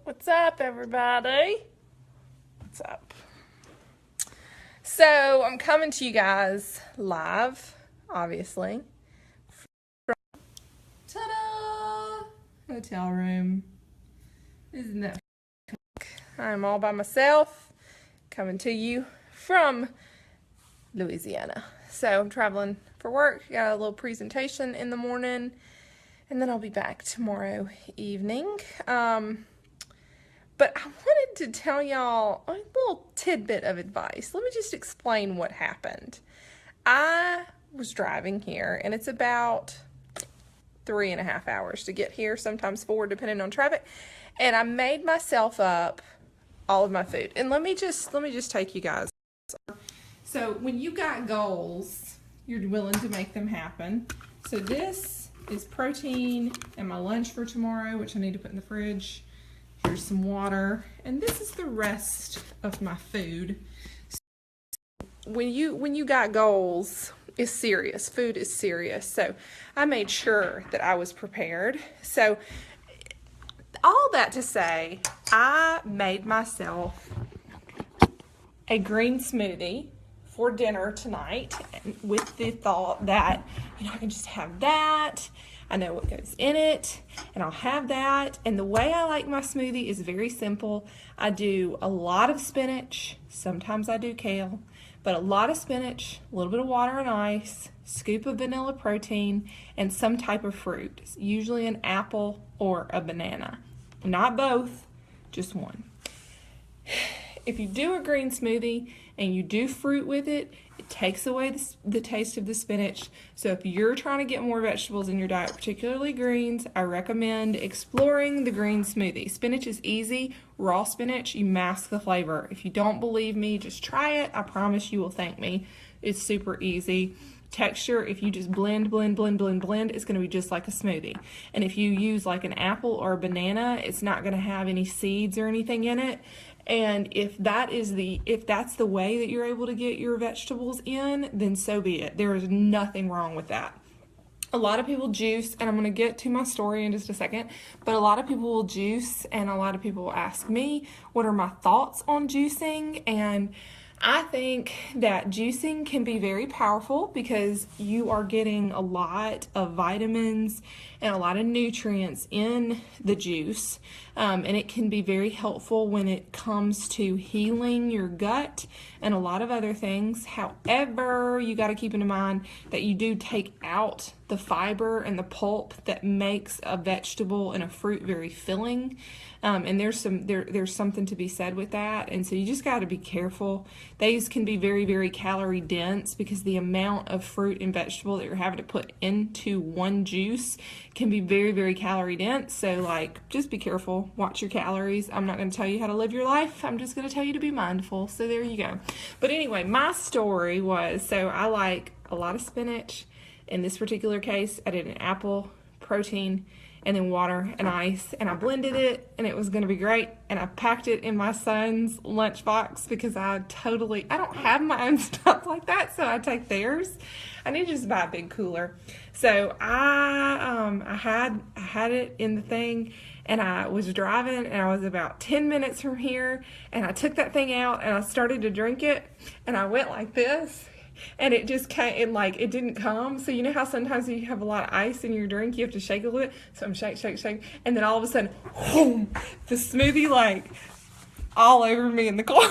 What's up, everybody? What's up? So, I'm coming to you guys live, obviously, from ta-da! Hotel room. Isn't that I'm all by myself, coming to you from Louisiana. So, I'm traveling for work. Got a little presentation in the morning, and then I'll be back tomorrow evening. But I wanted to tell y'all a little tidbit of advice. Let me just explain what happened. I was driving here, and it's about 3.5 hours to get here, sometimes 4, depending on traffic. And I made myself up all of my food. And let me just take you guys. So when you got goals, you're willing to make them happen. So this is protein and my lunch for tomorrow, which I need to put in the fridge. Here's some water, and this is the rest of my food. So when you got goals, it's serious. Food is serious. So I made sure that I was prepared. So all that to say, I made myself a green smoothie for dinner tonight with the thought that, I can just have that. I know what goes in it, and I'll have that. And the way I like my smoothie is very simple. I do a lot of spinach. Sometimes I do kale, but a lot of spinach, a little bit of water and ice, scoop of vanilla protein, and some type of fruit, usually an apple or a banana. Not both, just one. If you do a green smoothie and you do fruit with it, it takes away the taste of the spinach. So if you're trying to get more vegetables in your diet, particularly greens, I recommend exploring the green smoothie. Spinach is easy. Raw spinach, you mask the flavor. If you don't believe me, just try it. I promise you will thank me. It's super easy. Texture, if you just blend, it's going to be just like a smoothie. And if you use like an apple or a banana, it's not going to have any seeds or anything in it. And if that's the way that you're able to get your vegetables in, then so be it. There is nothing wrong with that. A lot of people juice, and I'm going to get to my story in just a second, but a lot of people will juice, and a lot of people will ask me, what are my thoughts on juicing? And I think that juicing can be very powerful because you are getting a lot of vitamins and a lot of nutrients in the juice, and it can be very helpful when it comes to healing your gut and a lot of other things. However, you got to keep in mind that you do take out the fiber and the pulp that makes a vegetable and a fruit very filling. And there's something to be said with that. And so you just got to be careful. These can be very, very calorie dense because the amount of fruit and vegetable that you're having to put into one juice can be very, very calorie dense. So just be careful. Watch your calories. I'm not going to tell you how to live your life. I'm just going to tell you to be mindful. So there you go. But anyway, my story was, so I like a lot of spinach. In this particular case, I did an apple, protein, and then water and ice, and I blended it, and it was going to be great. And I packed it in my son's lunchbox because I don't have my own stuff like that, so I take theirs. I need to just buy a big cooler. So I had it in the thing, and I was driving, and I was about 10 minutes from here, and I took that thing out, and I started to drink it, and I went like this. And it just came, it didn't come. So you know how sometimes you have a lot of ice in your drink, you have to shake a little bit. So I'm shake. And then all of a sudden, boom, the smoothie all over me in the car.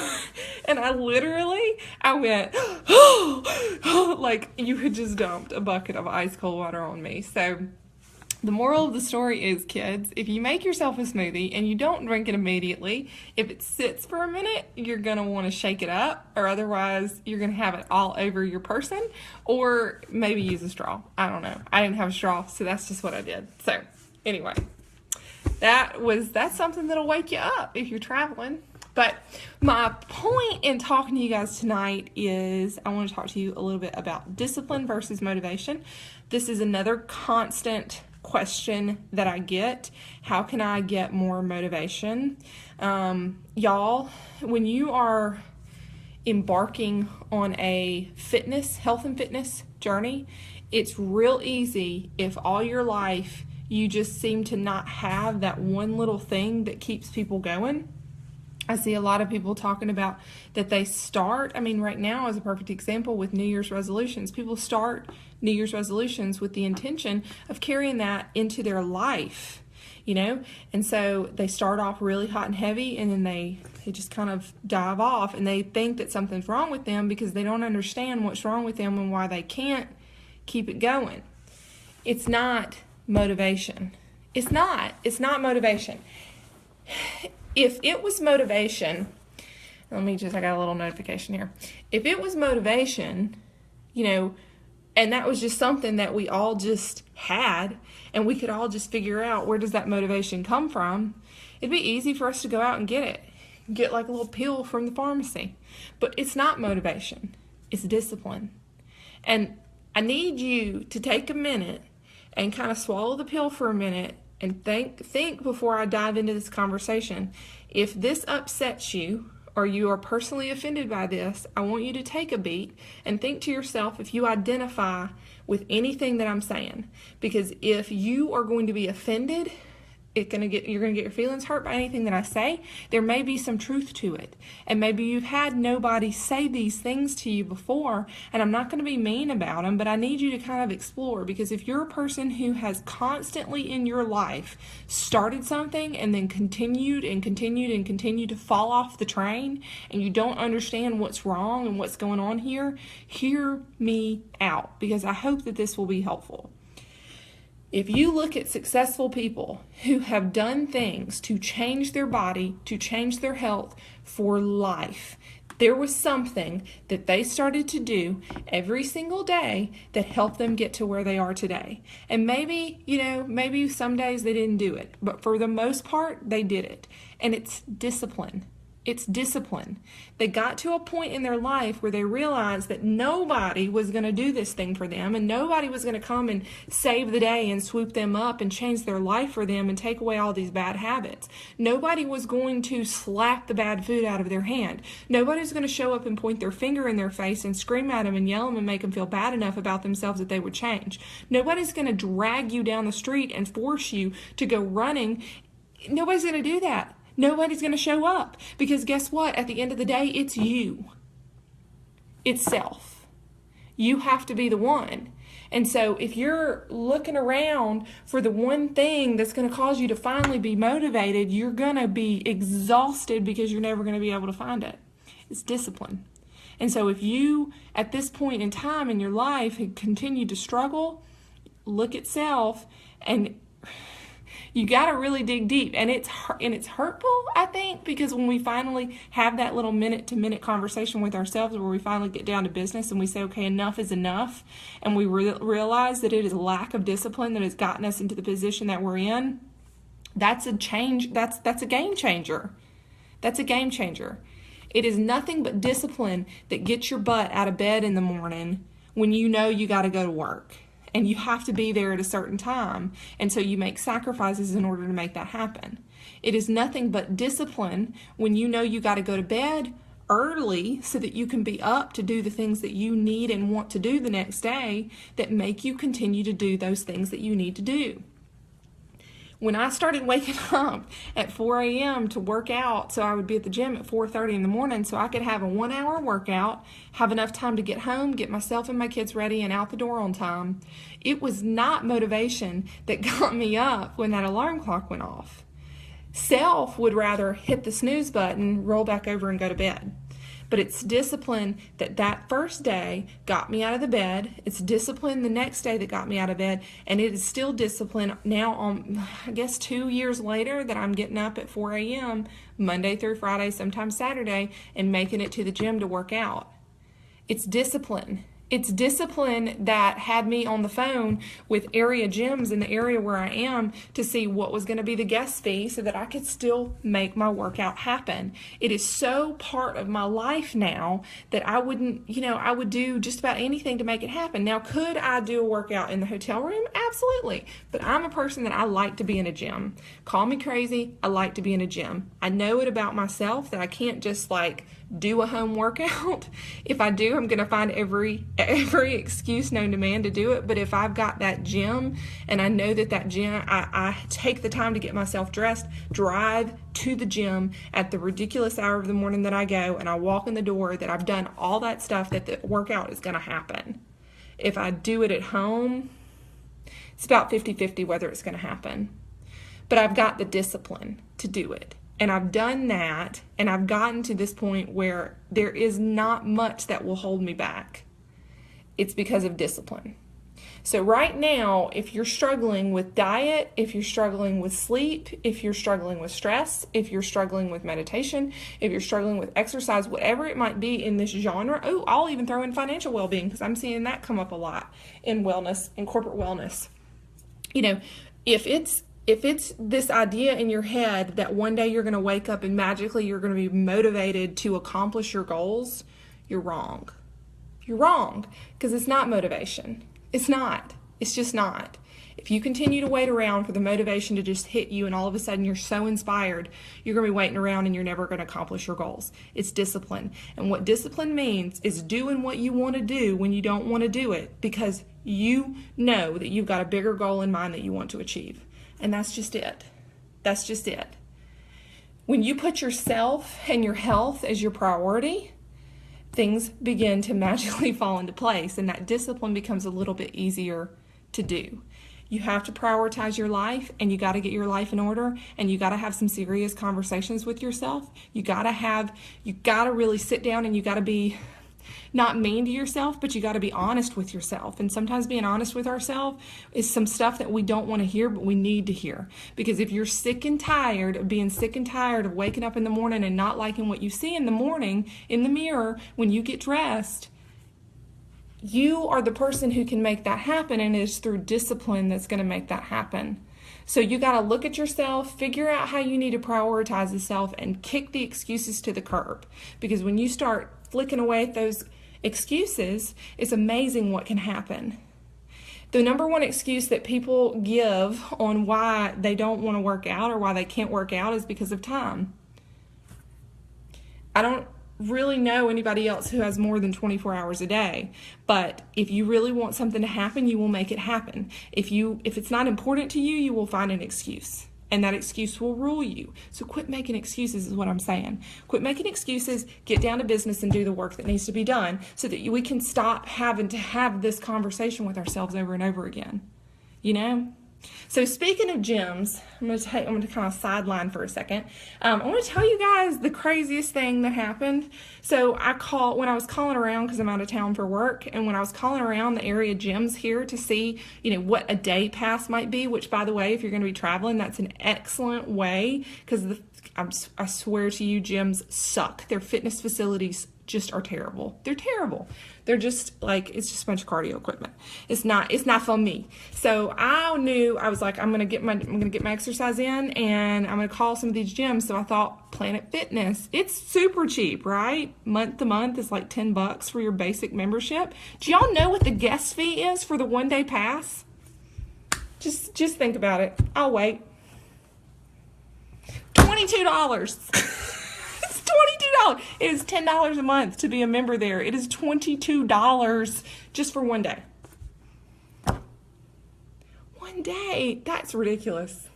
And I went, like you had just dumped a bucket of ice cold water on me. So the moral of the story is, kids, if you make yourself a smoothie and you don't drink it immediately, if it sits for a minute, you're going to want to shake it up, or otherwise you're going to have it all over your person, or maybe use a straw. I don't know. I didn't have a straw, so that's just what I did. So anyway, that's something that'll wake you up if you're traveling. But my point in talking to you guys tonight is I want to talk to you a little bit about discipline versus motivation. This is another constant question that I get. How can I get more motivation? Y'all, when you are embarking on a health and fitness journey, it's real easy if all your life you just seem to not have that one little thing that keeps people going. I see a lot of people talking about that they start, right now is a perfect example with New Year's resolutions. People start New Year's resolutions with the intention of carrying that into their life, and so they start off really hot and heavy, and then they just kind of dive off, and they think that something's wrong with them because they don't understand what's wrong with them and why they can't keep it going. It's not motivation. It's not motivation. If it was motivation, I got a little notification here. If it was motivation, and that was just something that we all just had, and we could all just figure out where does that motivation come from, it'd be easy for us to go out and get it. Get like a little pill from the pharmacy. But it's not motivation. It's discipline. And I need you to take a minute and kind of swallow the pill for a minute and think before I dive into this conversation. If this upsets you or you are personally offended by this, I want you to take a beat and think to yourself if you identify with anything that I'm saying. Because if you are going to be offended, you're going to get your feelings hurt by anything that I say, there may be some truth to it. And maybe you've had nobody say these things to you before, and I'm not going to be mean about them, but I need you to kind of explore, because if you're a person who has constantly in your life started something and then continued to fall off the train, and you don't understand what's wrong and what's going on here, hear me out, because I hope that this will be helpful. If you look at successful people who have done things to change their body, to change their health for life, there was something that they started to do every single day that helped them get to where they are today. And maybe some days they didn't do it, but for the most part, they did it. And it's discipline. It's discipline. They got to a point in their life where they realized that nobody was going to do this thing for them, and nobody was going to come and save the day and swoop them up and change their life for them and take away all these bad habits. Nobody was going to slap the bad food out of their hand. Nobody's going to show up and point their finger in their face and scream at them and yell at them and make them feel bad enough about themselves that they would change. Nobody's going to drag you down the street and force you to go running. Nobody's going to do that. Nobody's going to show up, because guess what? At the end of the day, it's you. It's self. You have to be the one. And so if you're looking around for the one thing that's going to cause you to finally be motivated, you're going to be exhausted because you're never going to be able to find it. It's discipline. And so if you, at this point in time in your life, have continued to struggle, look at self, and you got to really dig deep. And it's hurtful, I think, because when we finally have that little minute-to-minute conversation with ourselves where we finally get down to business and we say, okay, enough is enough, and we realize that it is lack of discipline that has gotten us into the position that we're in, that's a change. That's a game changer. That's a game changer. It is nothing but discipline that gets your butt out of bed in the morning when you know you got to go to work. And you have to be there at a certain time. And so you make sacrifices in order to make that happen. It is nothing but discipline when you know you got to go to bed early so that you can be up to do the things that you need and want to do the next day that make you continue to do those things that you need to do. When I started waking up at 4 a.m. to work out, so I would be at the gym at 4:30 in the morning so I could have a 1-hour workout, have enough time to get home, get myself and my kids ready and out the door on time, it was not motivation that got me up when that alarm clock went off. Self would rather hit the snooze button, roll back over, and go to bed. But it's discipline that first day got me out of the bed. It's discipline the next day that got me out of bed. And it is still discipline now on, 2 years later, that I'm getting up at 4 a.m. Monday through Friday, sometimes Saturday, and making it to the gym to work out. It's discipline. It's discipline that had me on the phone with area gyms in the area where I am to see what was going to be the guest fee so that I could still make my workout happen. It is so part of my life now that I would do just about anything to make it happen. Now, could I do a workout in the hotel room? Absolutely. But I'm a person that I like to be in a gym. Call me crazy. I like to be in a gym. I know it about myself that I can't just do a home workout. If I do, I'm going to find every excuse known to man to do it. But if I've got that gym and I know that gym, I take the time to get myself dressed, drive to the gym at the ridiculous hour of the morning that I go, and I walk in the door, that I've done all that stuff, that the workout is going to happen. If I do it at home, it's about 50-50 whether it's going to happen. But I've got the discipline to do it. And I've done that, and I've gotten to this point where there is not much that will hold me back. It's because of discipline. So right now, if you're struggling with diet, if you're struggling with sleep, if you're struggling with stress, if you're struggling with meditation, if you're struggling with exercise, whatever it might be in this genre, I'll even throw in financial well-being, because I'm seeing that come up a lot in wellness, in corporate wellness. You know, if it's this idea in your head that one day you're going to wake up and magically you're going to be motivated to accomplish your goals, you're wrong. You're wrong, because it's not motivation. It's not. It's just not. If you continue to wait around for the motivation to just hit you and all of a sudden you're so inspired, you're going to be waiting around and you're never going to accomplish your goals. It's discipline. And what discipline means is doing what you want to do when you don't want to do it, because you know that you've got a bigger goal in mind that you want to achieve. And that's just it. That's just it. When you put yourself and your health as your priority, things begin to magically fall into place, and that discipline becomes a little bit easier to do. You have to prioritize your life, and you got to get your life in order, and you got to have some serious conversations with yourself. You got to really sit down, and you got to be not mean to yourself, but you got to be honest with yourself. And sometimes being honest with ourselves is some stuff that we don't want to hear, but we need to hear. Because if you're sick and tired of being sick and tired of waking up in the morning and not liking what you see in the morning in the mirror when you get dressed, you are the person who can make that happen, and it is through discipline that's going to make that happen. So you got to look at yourself, figure out how you need to prioritize yourself, and kick the excuses to the curb. Because when you start flicking away at those excuses, it's amazing what can happen. The number one excuse that people give on why they don't want to work out or why they can't work out is because of time. I don't really know anybody else who has more than 24 hours a day, but if you really want something to happen, you will make it happen. If it's not important to you, you will find an excuse, and that excuse will rule you. So quit making excuses is what I'm saying. Quit making excuses, get down to business, and do the work that needs to be done so that we can stop having to have this conversation with ourselves over and over again. You know? So speaking of gyms, I'm going to kind of sideline for a second. I want to tell you guys the craziest thing that happened. So when I was calling around, because I'm out of town for work, and when I was calling around the area gyms here to see, what a day pass might be, which, by the way, if you're going to be traveling, that's an excellent way, because I swear to you, gyms suck. Their fitness facilities just are terrible. They're terrible. They're just it's just a bunch of cardio equipment. It's not for me. So I knew, I was like, I'm gonna get my exercise in, and I'm gonna call some of these gyms. So I thought Planet Fitness. It's super cheap, right? Month to month is like $10 for your basic membership. Do y'all know what the guest fee is for the one-day pass? Just think about it. I'll wait. $22. $22. It is $10 a month to be a member there. It is $22 just for one day. One day. That's ridiculous.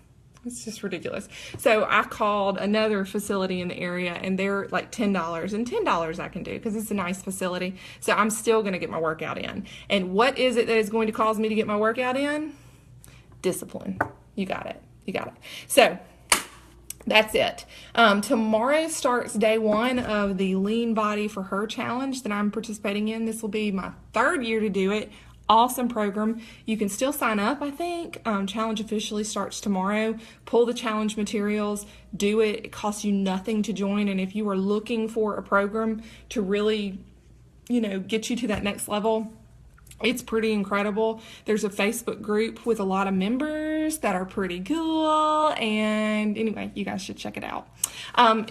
It's just ridiculous. So I called another facility in the area, and they're like $10, and $10 I can do because it's a nice facility. So I'm still going to get my workout in. And what is it that is going to cause me to get my workout in? Discipline. You got it. You got it. So that's it. Tomorrow starts day one of the Lean Body for Her challenge that I'm participating in. This will be my third year to do it. Awesome program. You can still sign up, I think. Challenge officially starts tomorrow. Pull the challenge materials, do it. It costs you nothing to join. And if you are looking for a program to really, get you to that next level, it's pretty incredible. There's a Facebook group with a lot of members that are pretty cool. And anyway, you guys should check it out.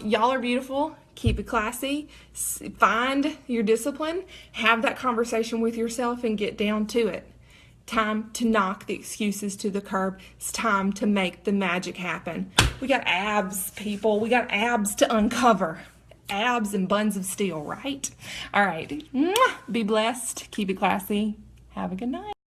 Y'all are beautiful. Keep it classy. Find your discipline. Have that conversation with yourself and get down to it. Time to knock the excuses to the curb. It's time to make the magic happen. We got abs, people. We got abs to uncover. abs and buns of steel, right? All right. Mwah. Be blessed. Keep it classy. Have a good night.